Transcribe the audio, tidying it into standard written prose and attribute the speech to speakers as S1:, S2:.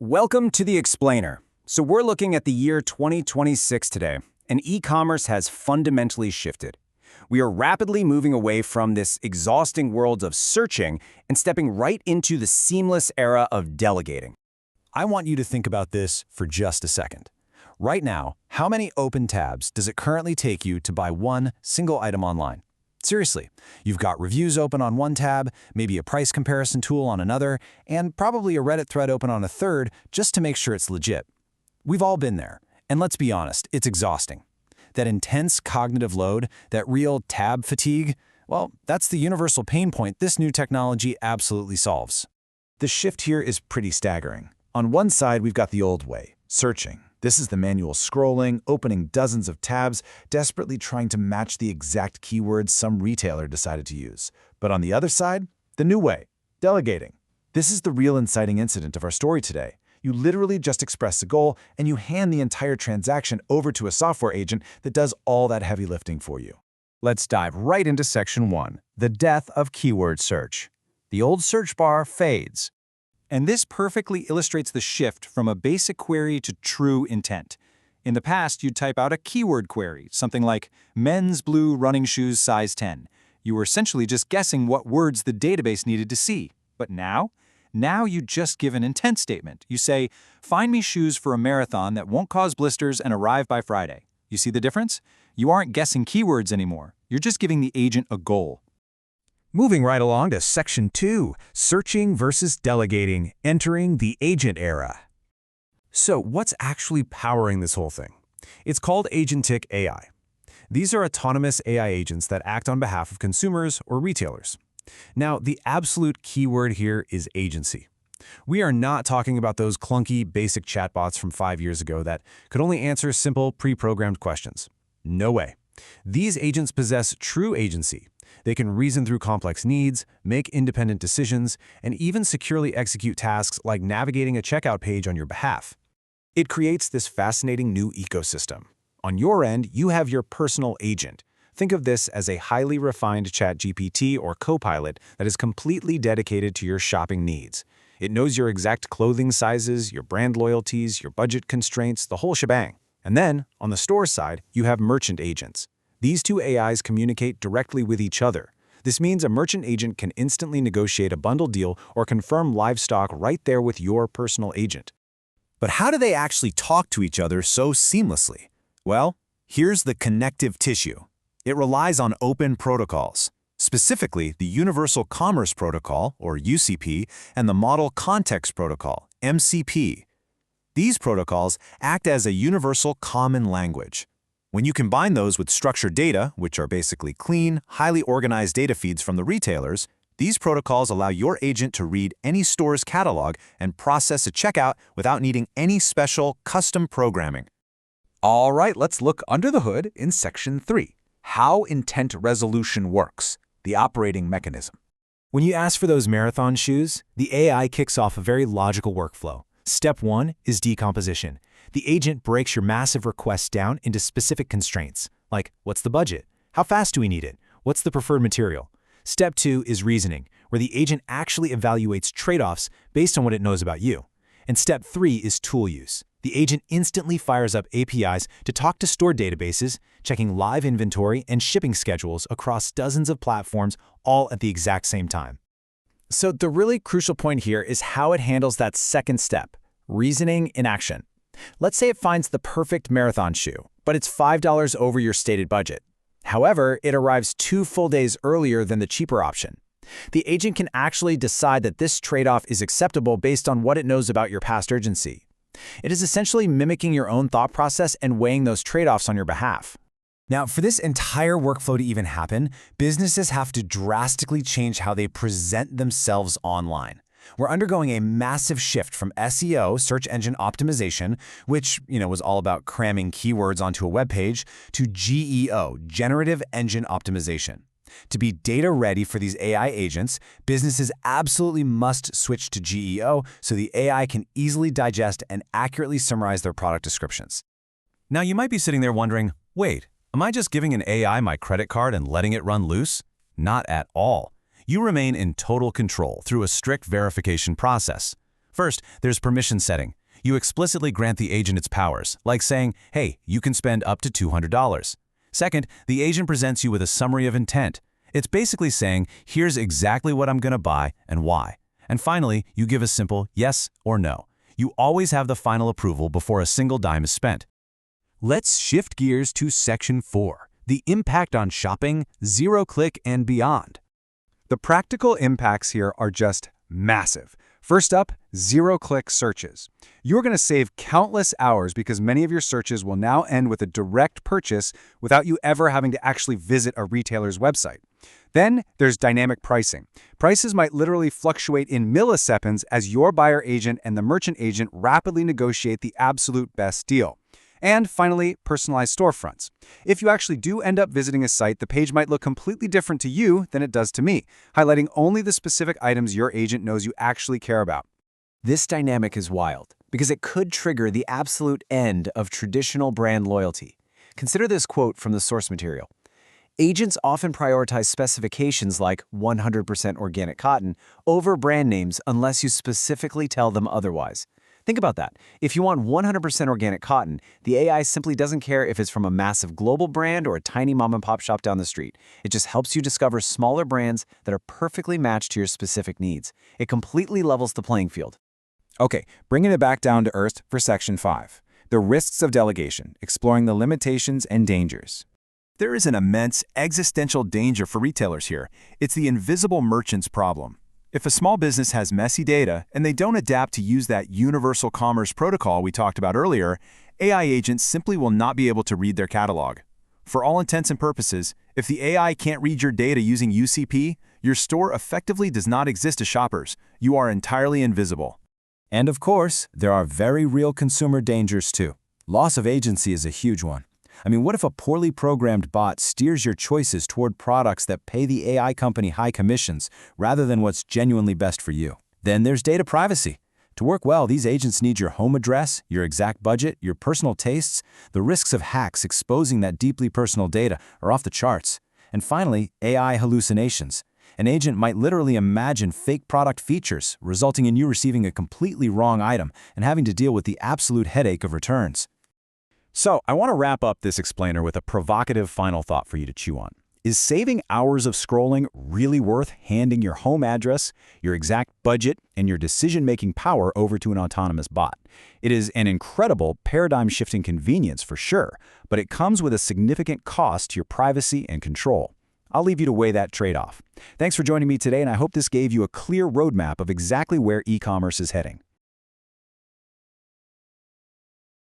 S1: Welcome to The Explainer. So we're looking at the year 2026 today, and e-commerce has fundamentally shifted. We are rapidly moving away from this exhausting world of searching and stepping right into the seamless era of delegating.
S2: I want you to think about this for just a second. Right now, how many open tabs does it currently take you to buy one single item online? Seriously, you've got reviews open on one tab, maybe a price comparison tool on another, and probably a Reddit thread open on a third just to make sure it's legit. We've all been there, and let's be honest, it's exhausting. That intense cognitive load, that real tab fatigue, well, that's the universal pain point this new technology absolutely solves.
S3: The shift here is pretty staggering. On one side, we've got the old way, searching. This is the manual scrolling, opening dozens of tabs, desperately trying to match the exact keywords some retailer decided to use. But on the other side, the new way, delegating. This is the real inciting incident of our story today. You literally just express a goal and you hand the entire transaction over to a software agent that does all that heavy lifting for you.
S2: Let's dive right into Section 1, the death of keyword search. The old search bar fades. And this perfectly illustrates the shift from a basic query to true intent. In the past, you'd type out a keyword query, something like men's blue running shoes size 10. You were essentially just guessing what words the database needed to see. But now you just give an intent statement. You say, find me shoes for a marathon that won't cause blisters and arrive by Friday. You see the difference? You aren't guessing keywords anymore. You're just giving the agent a goal.
S4: Moving right along to Section 2, Searching versus Delegating, Entering the Agent Era. So what's actually powering this whole thing? It's called Agentic AI. These are autonomous AI agents that act on behalf of consumers or retailers. Now, the absolute keyword here is agency. We are not talking about those clunky, basic chatbots from 5 years ago that could only answer simple, pre-programmed questions. No way. These agents possess true agency. They can reason through complex needs, make independent decisions, and even securely execute tasks like navigating a checkout page on your behalf. It creates this fascinating new ecosystem. On your end, you have your personal agent. Think of this as a highly refined ChatGPT or Copilot that is completely dedicated to your shopping needs. It knows your exact clothing sizes, your brand loyalties, your budget constraints, the whole shebang. And then, on the store side, you have merchant agents. These two AIs communicate directly with each other. This means a merchant agent can instantly negotiate a bundle deal or confirm live stock right there with your personal agent.
S2: But how do they actually talk to each other so seamlessly? Well, here's the connective tissue. It relies on open protocols, specifically the Universal Commerce Protocol, or UCP, and the Model Context Protocol, MCP. These protocols act as a universal common language. When you combine those with structured data, which are basically clean, highly organized data feeds from the retailers, these protocols allow your agent to read any store's catalog and process a checkout without needing any special custom programming.
S5: All right, let's look under the hood in Section 3, how intent resolution works, the operating mechanism.
S4: When you ask for those marathon shoes, the AI kicks off a very logical workflow. Step 1 is decomposition. The agent breaks your massive request down into specific constraints, like what's the budget? How fast do we need it? What's the preferred material? Step 2 is reasoning, where the agent actually evaluates trade-offs based on what it knows about you. And Step 3 is tool use. The agent instantly fires up APIs to talk to store databases, checking live inventory and shipping schedules across dozens of platforms, all at the exact same time.
S1: So the really crucial point here is how it handles that second step, reasoning in action. Let's say it finds the perfect marathon shoe, but it's $5 over your stated budget. However, it arrives 2 full days earlier than the cheaper option. The agent can actually decide that this trade-off is acceptable based on what it knows about your past urgency. It is essentially mimicking your own thought process and weighing those trade-offs on your behalf.
S4: Now, for this entire workflow to even happen, businesses have to drastically change how they present themselves online. We're undergoing a massive shift from SEO, search engine optimization, which was all about cramming keywords onto a web page, to GEO, generative engine optimization. To be data ready for these AI agents, businesses absolutely must switch to GEO so the AI can easily digest and accurately summarize their product descriptions.
S2: Now, you might be sitting there wondering, wait, am I just giving an AI my credit card and letting it run loose? Not at all. You remain in total control through a strict verification process.
S4: First, there's permission setting. You explicitly grant the agent its powers, like saying, hey, you can spend up to $200. Second, the agent presents you with a summary of intent. It's basically saying, here's exactly what I'm going to buy and why. And finally, you give a simple yes or no. You always have the final approval before a single dime is spent.
S5: Let's shift gears to Section 4, the impact on shopping, zero-click, and beyond.
S3: The practical impacts here are just massive. First up, zero-click searches. You're going to save countless hours because many of your searches will now end with a direct purchase without you ever having to actually visit a retailer's website. Then there's dynamic pricing. Prices might literally fluctuate in milliseconds as your buyer agent and the merchant agent rapidly negotiate the absolute best deal. And finally, personalized storefronts. If you actually do end up visiting a site, the page might look completely different to you than it does to me, highlighting only the specific items your agent knows you actually care about.
S1: This dynamic is wild because it could trigger the absolute end of traditional brand loyalty. Consider this quote from the source material. Agents often prioritize specifications like 100% organic cotton over brand names unless you specifically tell them otherwise. Think about that. If you want 100% organic cotton, the AI simply doesn't care if it's from a massive global brand or a tiny mom-and-pop shop down the street. It just helps you discover smaller brands that are perfectly matched to your specific needs. It completely levels the playing field.
S3: Okay, bringing it back down to earth for Section 5. The risks of delegation, exploring the limitations and dangers.
S2: There is an immense existential danger for retailers here. It's the invisible merchant's problem. If a small business has messy data and they don't adapt to use that universal commerce protocol we talked about earlier, AI agents simply will not be able to read their catalog. For all intents and purposes, if the AI can't read your data using UCP, your store effectively does not exist to shoppers. You are entirely invisible.
S3: And of course, there are very real consumer dangers too. Loss of agency is a huge one. I mean, what if a poorly programmed bot steers your choices toward products that pay the AI company high commissions rather than what's genuinely best for you? Then there's data privacy. To work well, these agents need your home address, your exact budget, your personal tastes. The risks of hacks exposing that deeply personal data are off the charts. And finally, AI hallucinations. An agent might literally imagine fake product features, resulting in you receiving a completely wrong item and having to deal with the absolute headache of returns.
S2: So, I want to wrap up this explainer with a provocative final thought for you to chew on. Is saving hours of scrolling really worth handing your home address, your exact budget, and your decision-making power over to an autonomous bot? It is an incredible paradigm-shifting convenience for sure, but it comes with a significant cost to your privacy and control. I'll leave you to weigh that trade-off. Thanks for joining me today, and I hope this gave you a clear roadmap of exactly where e-commerce is heading.